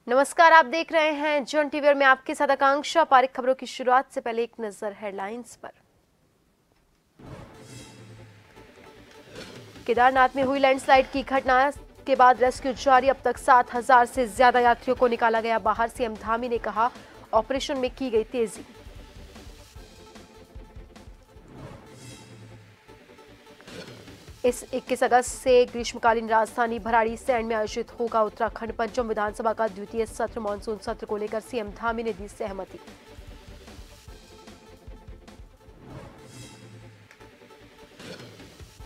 नमस्कार, आप देख रहे हैं जन टीवी और मैं आपके साथ आकांक्षा पारिक। खबरों की शुरुआत से पहले एक नजर हेडलाइंस पर। केदारनाथ में हुई लैंडस्लाइड की घटना के बाद रेस्क्यू जारी। अब तक 7,000 से ज्यादा यात्रियों को निकाला गया बाहर। सीएम धामी ने कहा, ऑपरेशन में की गई तेजी। इस 21 अगस्त से ग्रीष्मकालीन राजधानी भराड़ीसैंण में आयोजित होगा उत्तराखंड पंचम विधानसभा का द्वितीय सत्र। मानसून सत्र को लेकर सीएम धामी ने दी सहमति।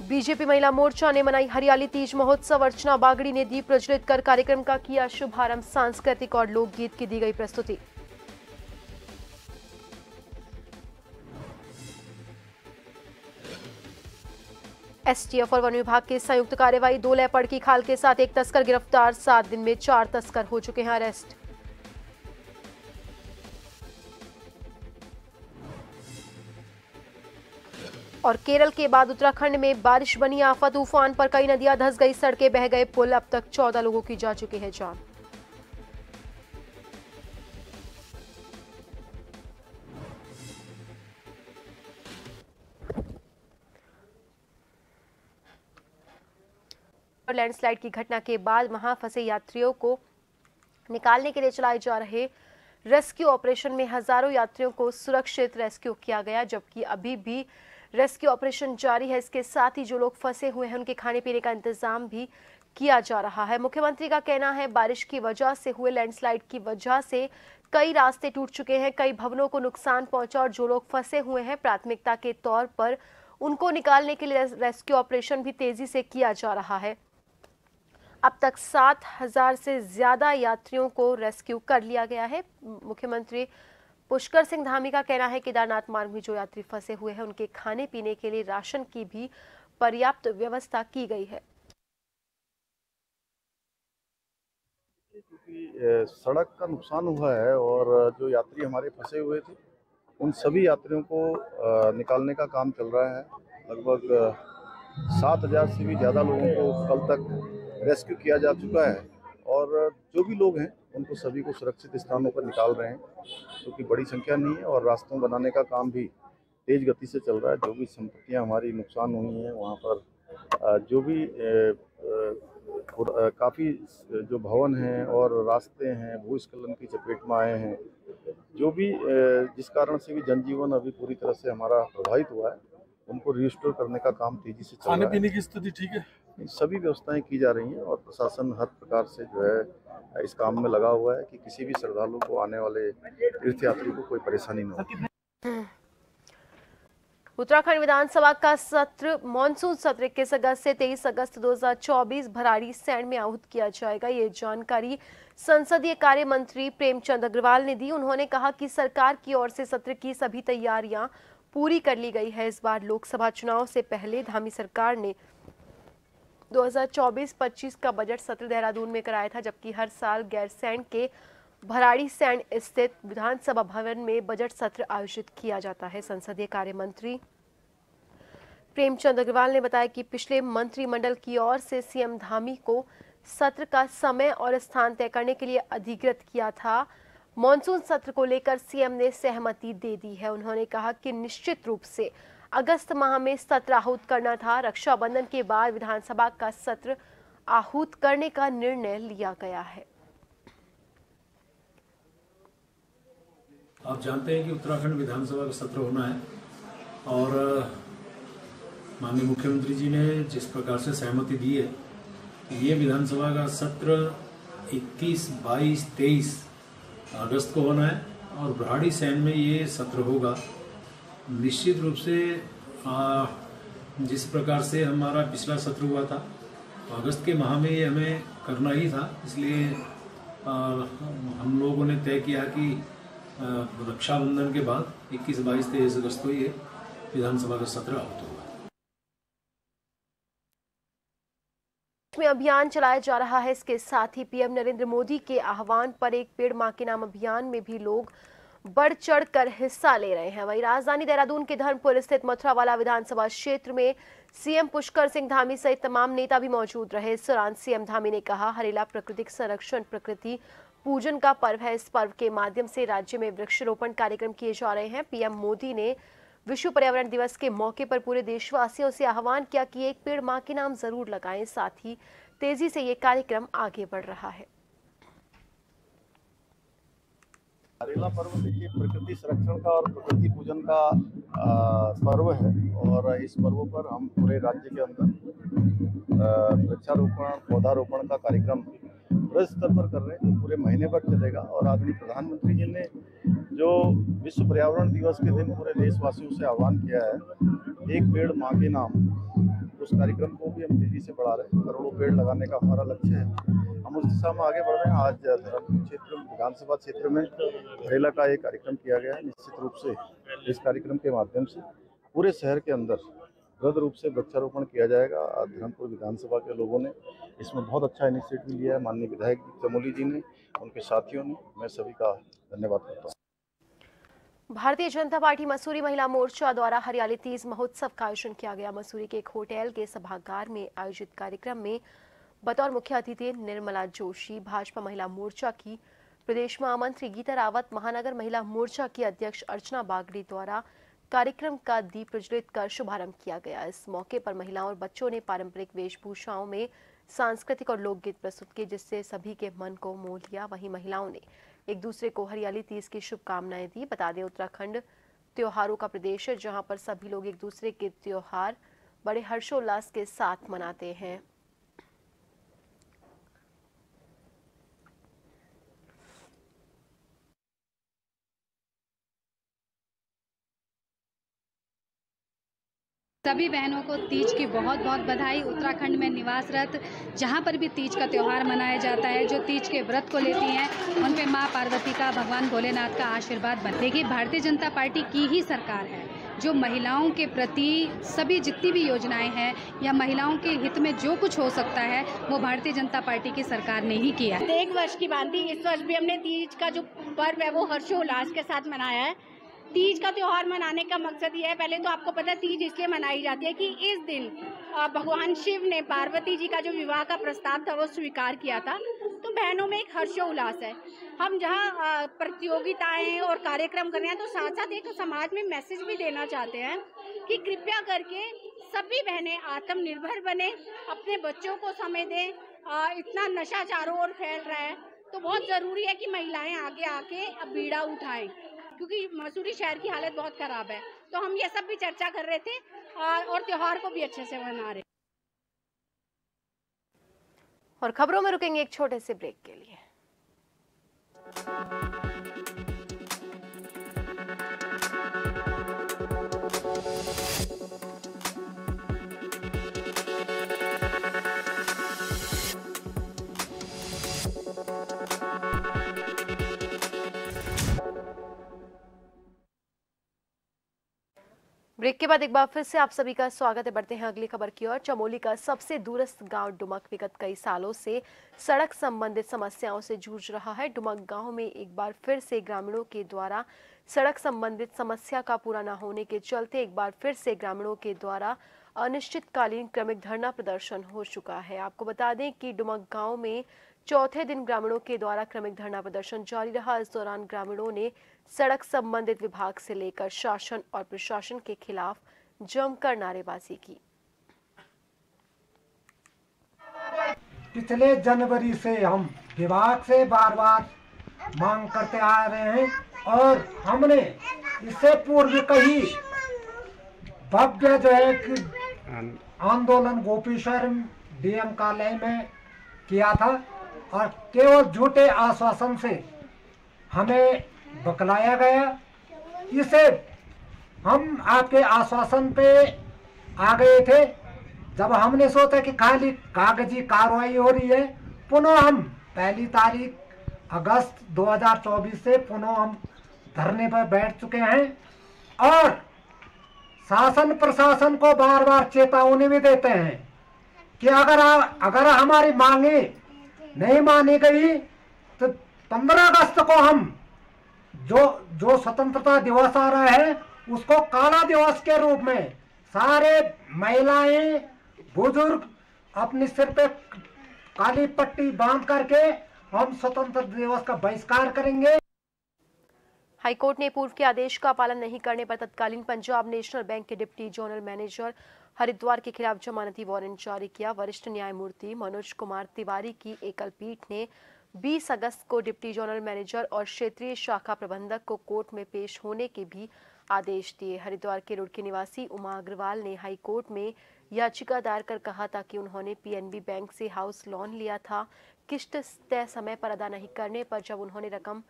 बीजेपी महिला मोर्चा ने मनाई हरियाली तीज महोत्सव। अर्चना बागड़ी ने दीप प्रज्वलित कर कार्यक्रम का किया शुभारंभ। सांस्कृतिक और लोकगीत की दी गई प्रस्तुति। एसटीएफ और वन विभाग की संयुक्त कार्रवाई। 2 लेपर्ड की खाल के साथ एक तस्कर गिरफ्तार। 7 दिन में 4 तस्कर हो चुके हैं अरेस्ट। और केरल के बाद उत्तराखंड में बारिश बनी आफत। तूफान पर कई नदियां धंस गई, सड़कें बह गए पुल। अब तक 14 लोगों की जा चुकी है जान। लैंडस्लाइड की घटना के बाद वहां फंसे यात्रियों को निकालने के लिए चलाए जा रहे रेस्क्यू ऑपरेशन में हजारों यात्रियों को सुरक्षित रेस्क्यू किया गया, जबकि अभी भी रेस्क्यू ऑपरेशन जारी है। इसके साथ ही जो लोग फंसे हुए हैं उनके खाने पीने का इंतजाम भी किया जा रहा है। मुख्यमंत्री का कहना है, बारिश की वजह से हुए लैंडस्लाइड की वजह से कई रास्ते टूट चुके हैं, कई भवनों को नुकसान पहुंचा और जो लोग फंसे हुए हैं प्राथमिकता के तौर पर उनको निकालने के लिए रेस्क्यू ऑपरेशन भी तेजी से किया जा रहा है। अब तक 7,000 से ज्यादा यात्रियों को रेस्क्यू कर लिया गया है। मुख्यमंत्री पुष्कर सिंह धामी का कहना है, केदारनाथ मार्ग में जो यात्री फंसे हुए हैं उनके खाने पीने के लिए राशन की भी पर्याप्त व्यवस्था की गई है। क्योंकि सड़क का नुकसान हुआ है और जो यात्री हमारे फंसे हुए थे उन सभी यात्रियों को निकालने का काम चल रहा है। लगभग 7,000 से भी ज़्यादा लोगों को कल तक रेस्क्यू किया जा चुका है और जो भी लोग हैं उनको सभी को सुरक्षित स्थानों पर निकाल रहे हैं, क्योंकि बड़ी संख्या नहीं है और रास्तों बनाने का काम भी तेज गति से चल रहा है। जो भी संपत्तियां हमारी नुकसान हुई हैं वहाँ पर जो भी काफ़ी जो भवन हैं और रास्ते हैं भूस्खलन की चपेट में आए हैं, जो भी जिस कारण से भी जनजीवन अभी पूरी तरह से हमारा प्रभावित हुआ है, उनको रिस्टोर करने का काम तेजी से चल रहा है। खाने पीने की स्थिति ठीक है, सभी व्यवस्थाएं की जा रही हैं और प्रशासन हर प्रकार से जो है इस काम में लगा हुआ है कि किसी भी श्रद्धालु को, आने वाले तीर्थयात्री को कोई परेशानी न हो। उत्तराखंड विधानसभा का सत्र मानसून सत्र 21 अगस्त से 23 अगस्त 2024 भराड़ीसैंण में आहूत किया जाएगा। ये जानकारी संसदीय कार्य मंत्री प्रेमचंद अग्रवाल ने दी। उन्होंने कहा कि सरकार की ओर से सत्र की सभी तैयारियां पूरी कर ली गई है। इस बार लोकसभा चुनाव से पहले धामी सरकार ने 2024-25 का बजट सत्र देहरादून में कराया था, जबकि हर साल गैरसैंण के भराड़ीसैंण स्थित विधानसभा भवन में बजट सत्र आयोजित किया जाता है। संसदीय कार्य मंत्री प्रेमचंद अग्रवाल ने बताया कि पिछले मंत्रिमंडल की ओर से सीएम धामी को सत्र का समय और स्थान तय करने के लिए अधिकृत किया था। मॉनसून सत्र को लेकर सीएम ने सहमति दे दी है। उन्होंने कहा कि निश्चित रूप से अगस्त माह में सत्र आहूत करना था। रक्षाबंधन के बाद विधानसभा का सत्र आहूत करने का निर्णय लिया गया है। आप जानते हैं कि उत्तराखंड विधानसभा का सत्र होना है और माननीय मुख्यमंत्री जी ने जिस प्रकार से सहमति दी है, ये विधानसभा का सत्र 21, 22, 23 अगस्त को होना है और भराड़ीसैंण में ये सत्र होगा। निश्चित रूप से जिस प्रकार से हमारा पिछला सत्र हुआ था तो अगस्त के माह में ये हमें करना ही था, इसलिए हम लोगों ने तय किया कि रक्षाबंधन के बाद 21, 22, 23 अगस्त को ये विधानसभा का सत्र आहूत होगा। में अभियान चलाया जा रहा है। इसके साथ ही पीएम नरेंद्र मोदी के आह्वान पर एक पेड़ मां के नाम अभियान में भी लोग बढ़ चढ़ कर हिस्सा ले रहे हैं। वहीं राजधानी देहरादून के धर्मपुर स्थित मथुरावाला विधानसभा क्षेत्र में सीएम पुष्कर सिंह धामी सहित तमाम नेता भी मौजूद रहे। इस दौरान सीएम धामी ने कहा, हरेला प्राकृतिक संरक्षण प्रकृति पूजन का पर्व है। इस पर्व के माध्यम से राज्य में वृक्षारोपण कार्यक्रम किए जा रहे हैं। पीएम मोदी ने विश्व पर्यावरण दिवस के मौके पर पूरे देशवासियों से आह्वान किया कि एक पेड़ मां के नाम जरूर लगाएं। साथ ही तेजी से ये कार्यक्रम आगे बढ़ रहा है। हरेला पर्व देखिए प्रकृति संरक्षण का और प्रकृति पूजन का पर्व है और इस पर्व पर हम पूरे राज्य के अंदर वृक्षारोपण पौधारोपण का कार्यक्रम बड़े स्तर पर कर रहे हैं जो पूरे महीने भर चलेगा। और आदरणीय प्रधानमंत्री जी ने जो विश्व पर्यावरण दिवस के दिन पूरे देशवासियों से आह्वान किया है, एक पेड़ मां के नाम, उस कार्यक्रम को भी हम तेजी से बढ़ा रहे हैं। करोड़ों पेड़ लगाने का हमारा लक्ष्य है, हम उस दिशा में आगे बढ़ रहे हैं। आज धर्मपुर क्षेत्र विधानसभा क्षेत्र में हरेला का एक कार्यक्रम किया गया है। निश्चित रूप से इस कार्यक्रम के माध्यम से पूरे शहर के अंदर वृहद रूप से वृक्षारोपण किया जाएगा। धर्मपुर विधानसभा के लोगों ने इसमें बहुत अच्छा इनिशिएटिव लिया है। माननीय विधायक चमोली जी ने, उनके साथियों ने, मैं सभी का धन्यवाद करता हूँ। भारतीय जनता पार्टी मसूरी महिला मोर्चा द्वारा हरियाली तीज महोत्सव का आयोजन किया गया। मसूरी के एक होटल के सभागार में आयोजित कार्यक्रम में बतौर मुख्य अतिथि निर्मला जोशी, भाजपा महिला मोर्चा की प्रदेश महामंत्री गीता रावत, महानगर महिला मोर्चा की अध्यक्ष अर्चना बागड़ी द्वारा कार्यक्रम का दीप प्रज्वलित कर शुभारंभ किया गया। इस मौके पर महिलाओं और बच्चों ने पारंपरिक वेशभूषाओं में सांस्कृतिक और लोकगीत प्रस्तुत किए, जिससे सभी के मन को मोह लिया। वहीं महिलाओं ने एक दूसरे को हरियाली तीज की शुभकामनाएं दी। बता दें, उत्तराखंड त्योहारों का प्रदेश है, जहां पर सभी लोग एक दूसरे के त्योहार बड़े हर्षोल्लास के साथ मनाते हैं। सभी बहनों को तीज की बहुत बहुत बधाई। उत्तराखंड में निवासरत जहाँ पर भी तीज का त्यौहार मनाया जाता है, जो तीज के व्रत को लेती हैं, उन पे माँ पार्वती का, भगवान भोलेनाथ का आशीर्वाद बने। देखिए, भारतीय जनता पार्टी की ही सरकार है जो महिलाओं के प्रति सभी जितनी भी योजनाएं हैं या महिलाओं के हित में जो कुछ हो सकता है वो भारतीय जनता पार्टी की सरकार ने ही किया है। 1 वर्ष की बात थी, इस वर्ष भी हमने तीज का जो पर्व है वो हर्षोल्लास के साथ मनाया है। तीज का त्यौहार मनाने का मकसद ये है, पहले तो आपको पता है तीज इसलिए मनाई जाती है कि इस दिन भगवान शिव ने पार्वती जी का जो विवाह का प्रस्ताव था वो स्वीकार किया था। तो बहनों में एक हर्षोल्लास है। हम जहाँ प्रतियोगिताएं और कार्यक्रम कर रहे हैं तो साथ साथ एक समाज में मैसेज भी देना चाहते हैं कि कृपया करके सभी बहनें आत्मनिर्भर बने, अपने बच्चों को समय दें। इतना नशा चारों ओर फैल रहा है तो बहुत ज़रूरी है कि महिलाएं आगे आके अब बीड़ा उठाएं, क्योंकि मसूरी शहर की हालत बहुत खराब है। तो हम ये सब भी चर्चा कर रहे थे और त्योहार को भी अच्छे से मना रहे। और खबरों में रुकेंगे एक छोटे से ब्रेक के लिए। ब्रेक के बाद एक बार फिर से आप सभी का स्वागत है। बढ़ते हैं अगली खबर की ओर। चमोली का सबसे दूरस्थ गांव डुमक विगत कई सालों से सड़क संबंधित समस्याओं से जूझ रहा है। डुमक गांव में एक बार फिर से ग्रामीणों के द्वारा सड़क संबंधित समस्या का पूरा न होने के चलते एक बार फिर से ग्रामीणों के द्वारा अनिश्चितकालीन क्रमिक धरना प्रदर्शन हो चुका है। आपको बता दें कि डुमक गाँव में चौथे दिन ग्रामीणों के द्वारा क्रमिक धरना प्रदर्शन जारी रहा। इस दौरान ग्रामीणों ने सड़क संबंधित विभाग से लेकर शासन और प्रशासन के खिलाफ जमकर नारेबाजी की। पिछले जनवरी से हम विभाग से बार बार मांग करते आ रहे हैं और हमने इससे पूर्व कई भव्य जो है कि आंदोलन गोपीश्वर डीएम कार्यालय में किया था और केवल झूठे आश्वासन से हमें बकलाया गया। इसे हम आपके आश्वासन पे आ गए थे। जब हमने सोचा कि खाली कागजी कार्रवाई हो रही है, पुनः हम 1 तारीख अगस्त 2024 से पुनः हम धरने पर बैठ चुके हैं और शासन प्रशासन को बार बार चेतावनी भी देते हैं कि अगर हमारी मांगे नहीं मानी गई तो 15 अगस्त को हम जो स्वतंत्रता दिवस आ रहा है उसको काला दिवस के रूप में सारे महिलाएं बुजुर्ग अपने सिर पे काली पट्टी बांध करके हम स्वतंत्रता दिवस का बहिष्कार करेंगे। हाईकोर्ट ने पूर्व के आदेश का पालन नहीं करने पर तत्कालीन पंजाब नेशनल बैंक के डिप्टी जोनल मैनेजर हरिद्वार के खिलाफ जमानती वारंट जारी किया। वरिष्ठ न्यायमूर्ति मनोज कुमार तिवारी की एकल पीठ ने 20 अगस्त को डिप्टी जोनल मैनेजर और क्षेत्रीय शाखा प्रबंधक को कोर्ट में पेश होने के भी आदेश दिए। हरिद्वार के रुड़की निवासी उमा अग्रवाल ने हाई कोर्ट में याचिका दायर कर कहा था कि उन्होंने पीएनबी बैंक से हाउस लोन लिया था। किस्त तय समय पर अदा नहीं करने पर जब उन्होंने रकम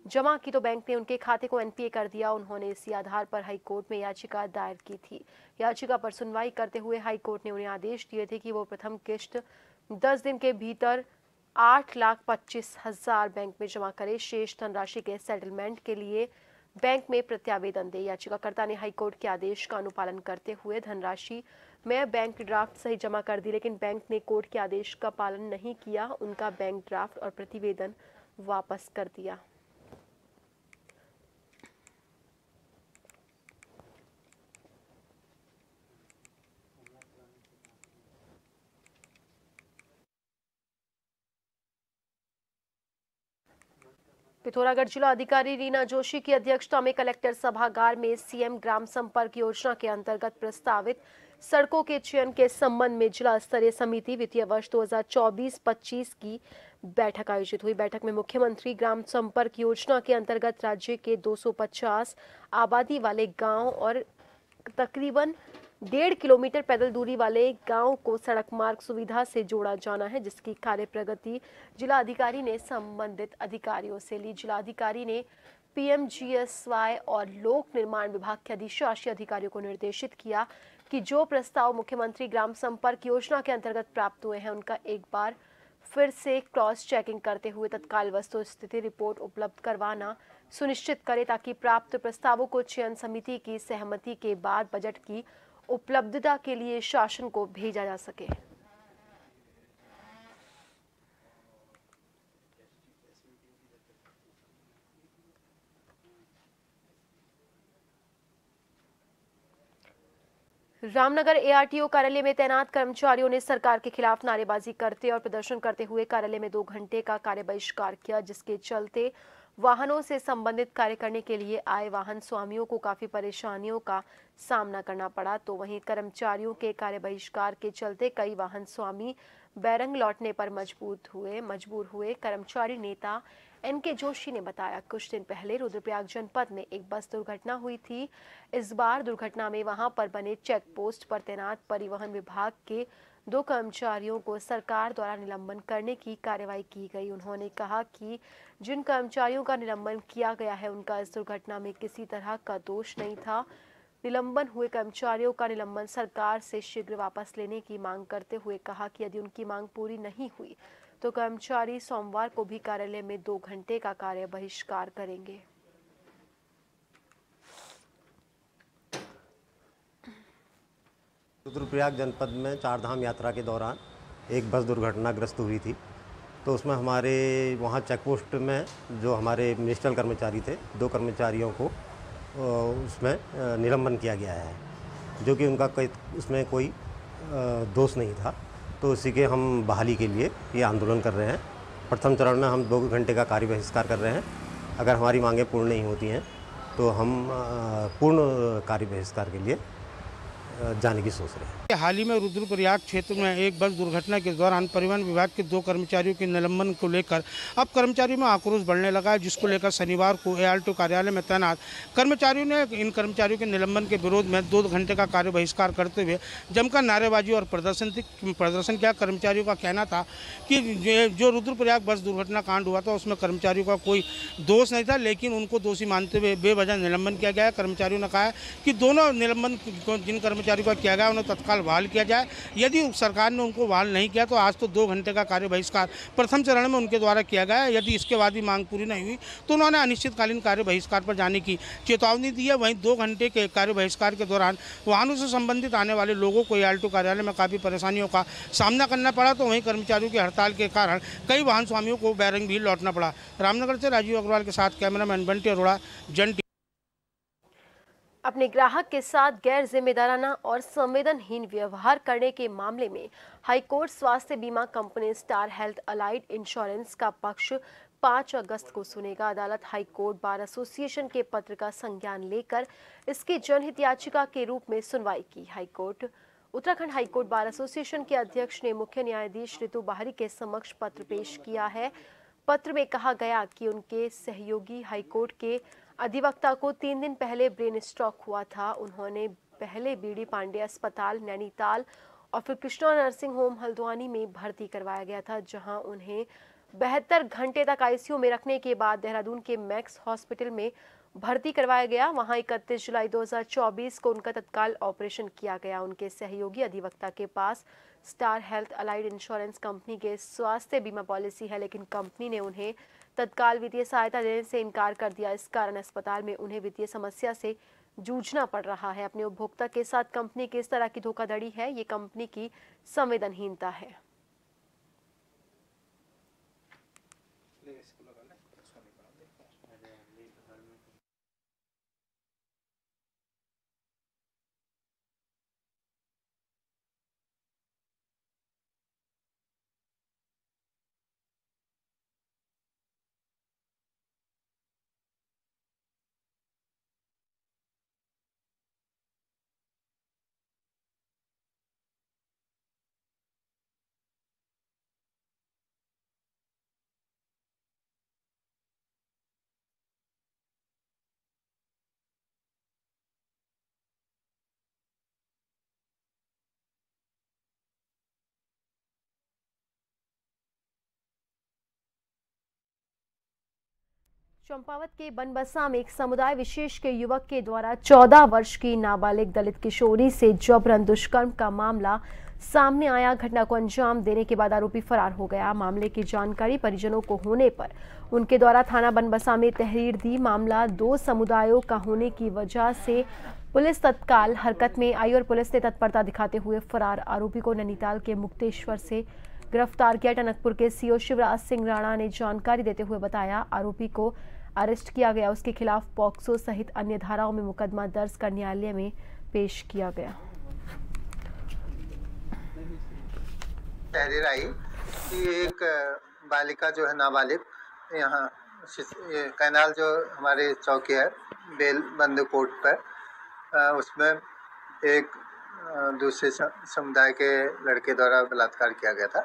जमा की तो बैंक ने उनके खाते को एनपीए कर दिया। उन्होंने इसी आधार पर हाई कोर्ट में याचिका दायर की थी। याचिका पर सुनवाई करते हुए हाई कोर्ट ने उन्हें आदेश दिए थे कि वो प्रथम किस्त 10 दिन के भीतर 8,25,000 बैंक में जमा करे। शेष धनराशि के सेटलमेंट के लिए बैंक में प्रत्यावेदन दे। याचिकाकर्ता ने हाईकोर्ट के आदेश का अनुपालन करते हुए धनराशि में बैंक ड्राफ्ट सहित जमा कर दी, लेकिन बैंक ने कोर्ट के आदेश का पालन नहीं किया। उनका बैंक ड्राफ्ट और प्रतिवेदन वापस कर दिया। पिथौरागढ़ जिला अधिकारी रीना जोशी की अध्यक्षता में कलेक्टर सभागार में सीएम ग्राम संपर्क योजना के अंतर्गत प्रस्तावित सड़कों के चयन के संबंध में जिला स्तरीय समिति वित्तीय वर्ष 2024-25 की बैठक आयोजित हुई। बैठक में मुख्यमंत्री ग्राम संपर्क योजना के अंतर्गत राज्य के 250 आबादी वाले गांव और तकरीबन 1.5 किलोमीटर पैदल दूरी वाले गांव को सड़क मार्ग सुविधा से जोड़ा जाना है, जिसकी कार्य प्रगति जिला अधिकारी ने संबंधित अधिकारियों से ली। जिला अधिकारी ने पीएमजीएसवाई और लोक निर्माण विभाग के अधिशासी अधिकारियों को निर्देशित किया कि जो प्रस्ताव मुख्यमंत्री ग्राम संपर्क योजना के अंतर्गत प्राप्त हुए हैं उनका एक बार फिर से क्रॉस चेकिंग करते हुए तत्काल वस्तु स्थिति रिपोर्ट उपलब्ध करवाना सुनिश्चित करें, ताकि प्राप्त प्रस्तावों को चयन समिति की सहमति के बाद बजट की उपलब्धता के लिए शासन को भेजा जा सके। रामनगर एआरटीओ कार्यालय में तैनात कर्मचारियों ने सरकार के खिलाफ नारेबाजी करते और प्रदर्शन करते हुए कार्यालय में 2 घंटे का कार्य बहिष्कार किया, जिसके चलते वाहनों से संबंधित कार्य करने के लिए आए वाहन स्वामियों को काफी परेशानियों का सामना करना पड़ा। तो वहीं कर्मचारियों के कार्य बहिष्कार के चलते कई वाहन स्वामी बैरंग लौटने पर मजबूर हुए। कर्मचारी नेता एनके जोशी ने बताया, कुछ दिन पहले रुद्रप्रयाग जनपद में एक बस दुर्घटना हुई थी। इस बार दुर्घटना में वहां पर बने चेक पोस्ट पर तैनात परिवहन विभाग के 2 कर्मचारियों को सरकार द्वारा निलंबन करने की कार्रवाई की गई। उन्होंने कहा कि जिन कर्मचारियों का निलंबन किया गया है उनका इस दुर्घटना में किसी तरह का दोष नहीं था। निलंबन हुए कर्मचारियों का निलंबन सरकार से शीघ्र वापस लेने की मांग करते हुए कहा कि यदि उनकी मांग पूरी नहीं हुई तो कर्मचारी सोमवार को भी कार्यालय में 2 घंटे का कार्य बहिष्कार करेंगे। रुद्रप्रयाग जनपद में 4 धाम यात्रा के दौरान एक बस दुर्घटनाग्रस्त हुई थी, तो उसमें हमारे वहाँ चेक पोस्ट में जो हमारे मिनिस्ट्रियल कर्मचारी थे 2 कर्मचारियों को उसमें निलंबन किया गया है, जो कि उनका उसमें कोई दोष नहीं था। तो इसी के हम बहाली के लिए ये आंदोलन कर रहे हैं। प्रथम चरण में हम 2 घंटे का कार्य बहिष्कार कर रहे हैं। अगर हमारी मांगें पूर्ण नहीं होती हैं तो हम पूर्ण कार्य बहिष्कार के लिए जाने की सोच रहे हैं। हाल ही में रुद्रप्रयाग क्षेत्र में एक बस दुर्घटना के दौरान परिवहन विभाग के 2 कर्मचारियों के निलंबन को लेकर अब कर्मचारियों में आक्रोश बढ़ने लगा है, जिसको लेकर शनिवार को एआरटीओ कार्यालय में तैनात कर्मचारियों ने इन कर्मचारियों के निलंबन के विरोध में 2 घंटे का कार्य बहिष्कार करते हुए जमकर नारेबाजी और प्रदर्शन किया। कर्मचारियों का कहना था कि जो रुद्रप्रयाग बस दुर्घटना कांड हुआ था उसमें कर्मचारियों का कोई दोष नहीं था, लेकिन उनको दोषी मानते हुए बेवजह निलंबन किया गया है। कर्मचारियों ने कहा है कि दोनों निलंबन जिन कर्मचारियों कर्मचारियों का किया गया, उन्हें तत्काल बहाल किया जाए। यदि सरकार ने उनको बहाल नहीं किया तो आज तो 2 घंटे का कार्य बहिष्कार प्रथम चरण में उनके द्वारा किया गया। यदि इसके बाद भी मांग पूरी नहीं हुई तो उन्होंने अनिश्चितकालीन कार्य बहिष्कार पर जाने की चेतावनी दी है। वहीं 2 घंटे के कार्य बहिष्कार के दौरान वाहनों से संबंधित आने वाले लोगों को ALTO कार्यालय में काफ़ी परेशानियों का सामना करना पड़ा। तो वहीं कर्मचारियों की हड़ताल के कारण कई वाहन स्वामियों को बैरंग भी लौटना पड़ा। रामनगर से राजीव अग्रवाल के साथ कैमरामैन बंटी अरोड़ा, जन टीवी। अपने ग्राहक के साथ गैर जिम्मेदाराना और संवेदनहीन व्यवहार करने के मामले में हाईकोर्ट स्वास्थ्य बीमा company star Health Allied insurance का पक्ष 5 अगस्त को सुनेगा। अदालत हाईकोर्ट बार एसोसिएशन के पत्र का संज्ञान लेकर इसकी जनहित याचिका के रूप में सुनवाई की। उत्तराखंड हाईकोर्ट बार एसोसिएशन के अध्यक्ष ने मुख्य न्यायाधीश ऋतु बाहरी के समक्ष पत्र पेश किया है। पत्र में कहा गया कि उनके सहयोगी हाईकोर्ट के अधिवक्ता को 3 दिन पहले ब्रेन स्ट्रोक हुआ था। उन्होंने पहले BD पांडे अस्पताल नैनीताल और फिर कृष्णा नर्सिंग होम हल्द्वानी में भर्ती करवाया गया था, जहां उन्हें 72 घंटे तक ICU में रखने के बाद देहरादून के मैक्स हॉस्पिटल में भर्ती करवाया गया। वहां 31 जुलाई 2024 को उनका तत्काल ऑपरेशन किया गया। उनके सहयोगी अधिवक्ता के पास Star Health Allied Insurance company के स्वास्थ्य बीमा पॉलिसी है, लेकिन कंपनी ने उन्हें तत्काल वित्तीय सहायता देने से इनकार कर दिया। इस कारण अस्पताल में उन्हें वित्तीय समस्या से जूझना पड़ रहा है। अपने उपभोक्ता के साथ कंपनी की इस तरह की धोखाधड़ी है, ये कंपनी की संवेदनहीनता है। चंपावत के बनबसा में एक समुदाय विशेष के युवक के द्वारा 14 वर्ष की नाबालिग दलित किशोरी से जबरन दुष्कर्म का मामला सामने आया। घटना को अंजाम देने के बाद आरोपी फरार हो गया। मामले की जानकारी परिजनों को होने पर उनके द्वारा थाना बनबसा में तहरीर दी। मामला 2 समुदायों का होने की वजह से पुलिस तत्काल हरकत में आई और पुलिस ने तत्परता दिखाते हुए फरार आरोपी को नैनीताल के मुक्तेश्वर से गिरफ्तार किया। टनकपुर के CO शिवराज सिंह राणा ने जानकारी देते हुए बताया, आरोपी को अरेस्ट किया गया। उसके खिलाफ पॉक्सो सहित अन्य धाराओं में मुकदमा दर्ज कर न्यायालय में पेश किया गया। तहरीर आई कि एक बालिका जो है नाबालिग यहाँ कैनाल जो हमारे चौकी है बेल बंद कोर्ट पर, उसमें एक दूसरे समुदाय के लड़के द्वारा बलात्कार किया गया था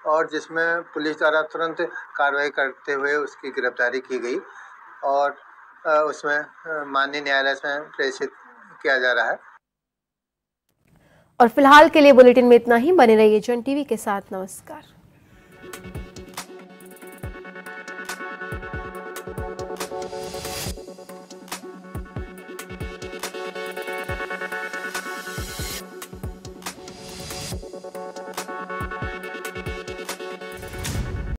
और जिसमें पुलिस द्वारा तुरंत कार्रवाई करते हुए उसकी गिरफ्तारी की गई और उसमें माननीय न्यायालय में प्रेषित किया जा रहा है। और फिलहाल के लिए बुलेटिन में इतना ही। बने रहिए जन टीवी के साथ। नमस्कार।